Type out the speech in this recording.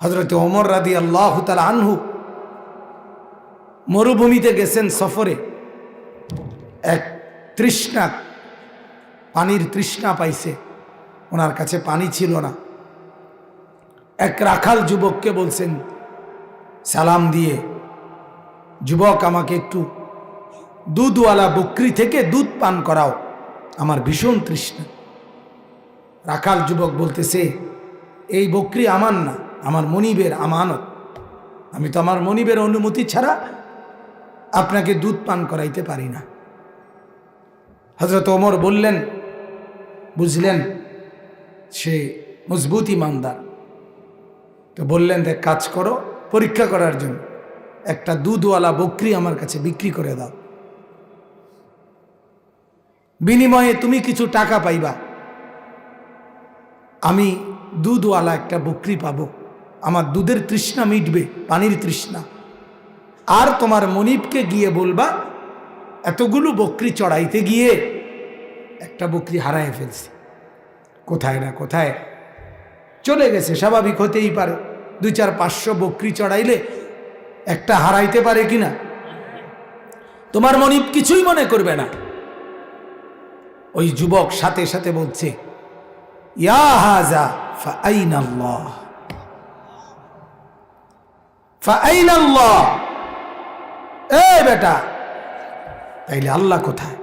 হযরত ওমর রাদিয়াল্লাহু তাআলা আনহু মরুভূমিতে গেছেন সফরে। এক তৃষ্ণা, পানির তৃষ্ণা পাইছে, ওনার কাছে পানি ছিল না। এক রাখাল যুবককে বলছেন সালাম দিয়ে, যুবক আমাকে একটু দুধওয়ালা বকরি থেকে দুধ পান করাও, আমার ভীষণ তৃষ্ণা। রাখাল যুবক বলতেছে, এই বকরি আমার না, আমার মনিবের আমানত, আমি তো আমার মনিবের অনুমতি ছাড়া আপনাকে দুধ পান করাইতে পারি না। হযরত ওমর বললেন, বুঝলেন সে মজবুত ইমানদার, তো বললেন দেখ কাজ করো, পরীক্ষা করার জন্য একটা দুধওয়ালা বকরি আমার কাছে বিক্রি করে দাও, বিনিময়ে তুমি কিছু টাকা পাইবা, আমি দুধওয়ালা একটা বকরি পাবো, আমার দুধের তৃষ্ণা মিটবে, পানির তৃষ্ণা। আর তোমার মনিবকে গিয়ে বলবা এতগুলো বকরি চড়াইতে গিয়ে একটা বকরি হারায় ফেলছি, কোথায় না কোথায় চলে গেছে, স্বাভাবিক হতেই পারে, 200-500 বকরি চড়াইলে একটা হারাইতে পারে কিনা, তোমার মনিব কিছুই মনে করবে না। ওই যুবক সাথে সাথে বলছে, ইয়া হাযা ফাআইনাল্লাহ, ফাআইনাল্লাহ, এ বেটা তাইলে আল্লাহ কোথায়?